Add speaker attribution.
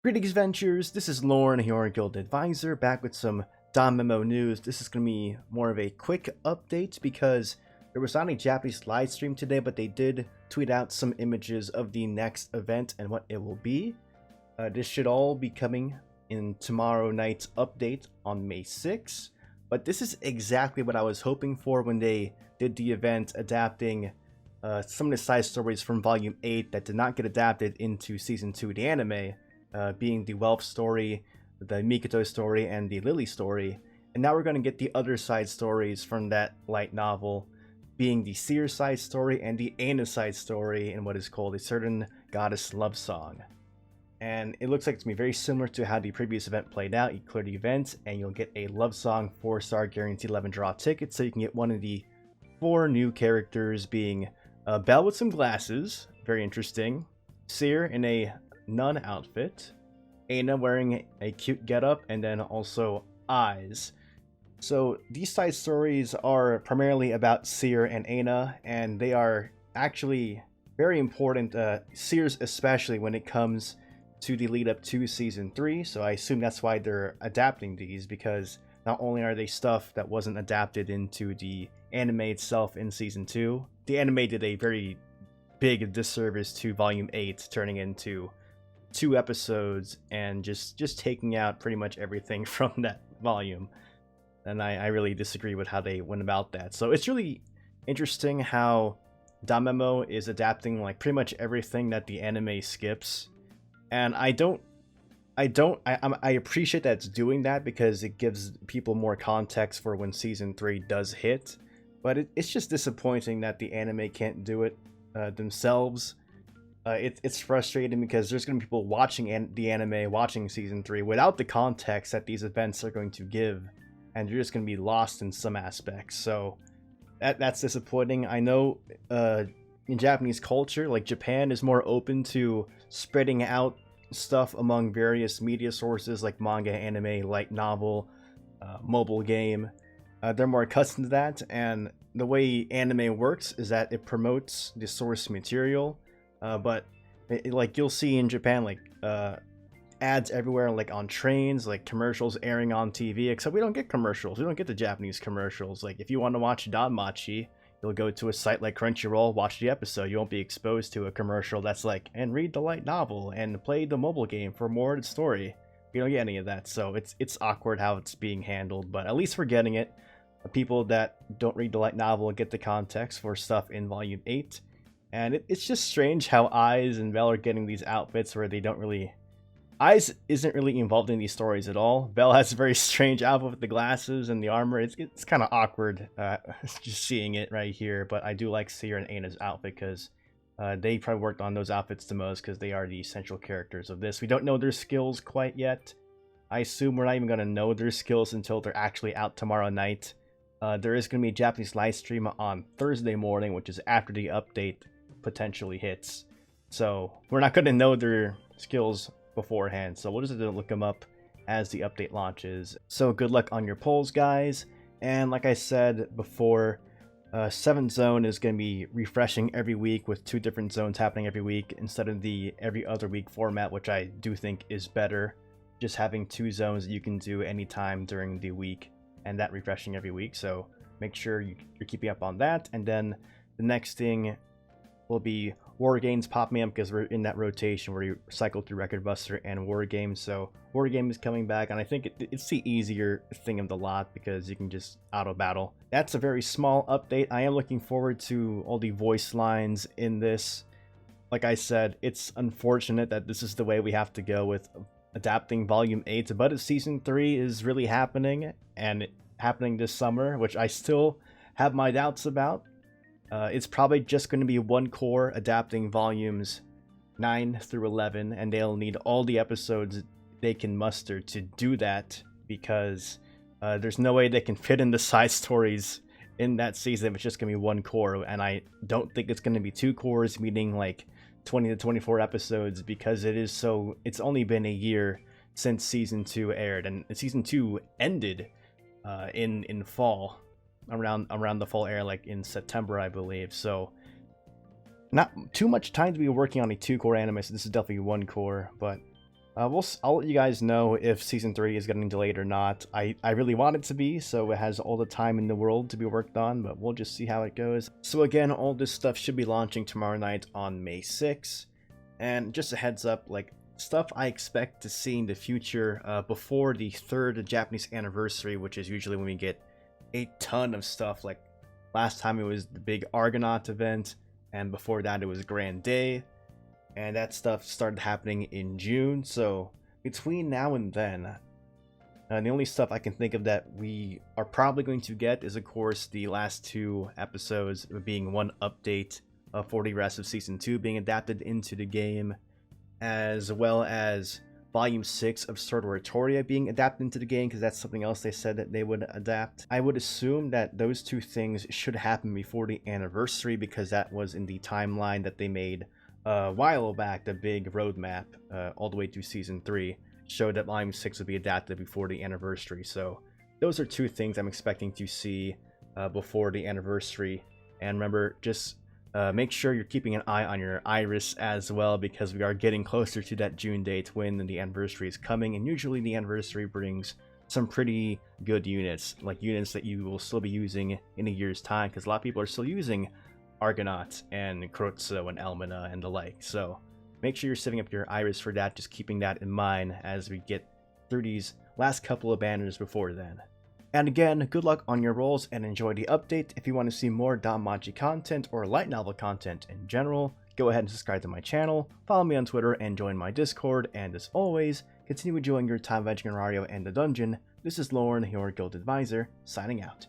Speaker 1: Greetings, Ventures. This is Lauren, your Guild Advisor, back with some DanMemo news. This is going to be more of a quick update because there was not a Japanese live stream today, but they did tweet out some images of the next event and what it will be. This should all be coming in tomorrow night's update on May 6th. But this is exactly what I was hoping for when they did the event, adapting some of the side stories from Volume 8 that did not get adapted into Season 2 of the anime. Being the Welp story, the Mikoto story, and the Lily story. And now we're going to get the other side stories from that light novel, being the Syr side story and the Eina side story in what is called A Certain Goddess Love Song. And it looks like it's going to be very similar to how the previous event played out. You clear the event and you'll get a love song 4-star guaranteed 11 draw ticket, so you can get one of the 4 new characters, being Belle with some glasses, very interesting, Syr in a nun outfit, Eina wearing a cute getup, and then also eyes. So these side stories are primarily about Syr and Eina, and they are actually very important, Syr's especially when it comes to the lead up to season 3. So I assume that's why they're adapting these, because not only are they stuff that wasn't adapted into the anime itself in season 2, the anime did a very big disservice to volume 8, turning into 2 episodes and just taking out pretty much everything from that volume. And I really disagree with how they went about that. So it's really interesting how DanMemo is adapting like pretty much everything that the anime skips. And I appreciate that it's doing that, because it gives people more context for when season 3 does hit. But it's just disappointing that the anime can't do it themselves. It's frustrating because there's going to be people watching the anime, watching season 3, without the context that these events are going to give, and you're just going to be lost in some aspects. So that's disappointing. I know in Japanese culture, like Japan is more open to spreading out stuff among various media sources like manga, anime, light novel, mobile game. They're more accustomed to that, and the way anime works is that it promotes the source material. But like you'll see in Japan, like ads everywhere, like on trains, like commercials airing on TV. Except we don't get commercials. We don't get the Japanese commercials. Like if you want to watch Danmachi, you'll go to a site like Crunchyroll, watch the episode. You won't be exposed to a commercial that's like, and read the light novel and play the mobile game for more of the story. We don't get any of that, so it's awkward how it's being handled. But at least we're getting it. People that don't read the light novel get the context for stuff in Volume 8. And it's just strange how Eyes and Belle are getting these outfits where they don't really... Eyes isn't really involved in these stories at all. Belle has a very strange outfit with the glasses and the armor. It's kind of awkward just seeing it right here. But I do like Syr and Eina's outfit, because they probably worked on those outfits the most, because they are the central characters of this. We don't know their skills quite yet. I assume we're not even going to know their skills until they're actually out tomorrow night. There is going to be a Japanese live stream on Thursday morning, which is after the update potentially hits. So we're not going to know their skills beforehand. So we'll just have to look them up as the update launches. So good luck on your polls, guys. And like I said before, 7th Zone is going to be refreshing every week, with 2 different zones happening every week instead of the every other week format, which I do think is better. Just having 2 zones that you can do anytime during the week, and that refreshing every week. So make sure you're keeping up on that. And then the next thing will be War Games popping up, because we're in that rotation where you cycle through Record Buster and War Games. So War Game is coming back, and I think it's the easier thing of the lot, because you can just auto battle. That's a very small update. I am looking forward to all the voice lines in this. Like I said, it's unfortunate that this is the way we have to go with adapting Volume 8, but if Season 3 is really happening, and happening this summer, which I still have my doubts about, it's probably just going to be one core adapting volumes 9 through 11, and they'll need all the episodes they can muster to do that, because there's no way they can fit in the side stories in that season if it's just going to be one core. And I don't think it's going to be 2 cores, meaning like 20 to 24 episodes, because it's only been a year since season 2 aired, and season 2 ended in fall, around the fall air, like in September, I believe. So not too much time to be working on a 2-core anime, so this is definitely 1 core. But I'll let you guys know if season 3 is getting delayed or not. I really want it to be, so it has all the time in the world to be worked on, but we'll just see how it goes. So again, all this stuff should be launching tomorrow night on May 6th. And just a heads up, like, stuff I expect to see in the future before the 3rd Japanese anniversary, which is usually when we get a ton of stuff. Like, last time it was the big Argonaut event, and before that it was Grand Day. And that stuff started happening in June, so between now and then, the only stuff I can think of that we are probably going to get is, of course, the last 2 episodes being one update for the rest of Season 2 being adapted into the game, as well as Volume 6 of Sword Oratoria being adapted into the game, because that's something else they said that they would adapt. I would assume that those 2 things should happen before the anniversary, because that was in the timeline that they made a while back. The big roadmap all the way to Season 3 showed that Volume 6 would be adapted before the anniversary. So those are 2 things I'm expecting to see before the anniversary. And remember, just make sure you're keeping an eye on your iris as well, because we are getting closer to that June date when the anniversary is coming, and usually the anniversary brings some pretty good units, like units that you will still be using in a year's time, because a lot of people are still using Argonaut and Crozzo and Elmina and the like. So make sure you're setting up your iris for that, just keeping that in mind as we get through these last couple of banners before then. And again, good luck on your rolls and enjoy the update. If you want to see more Danmachi content or light novel content in general, go ahead and subscribe to my channel, follow me on Twitter, and join my Discord. And as always, continue enjoying your time of Edging Aurario and the dungeon. This is Lauren, your guild advisor, signing out.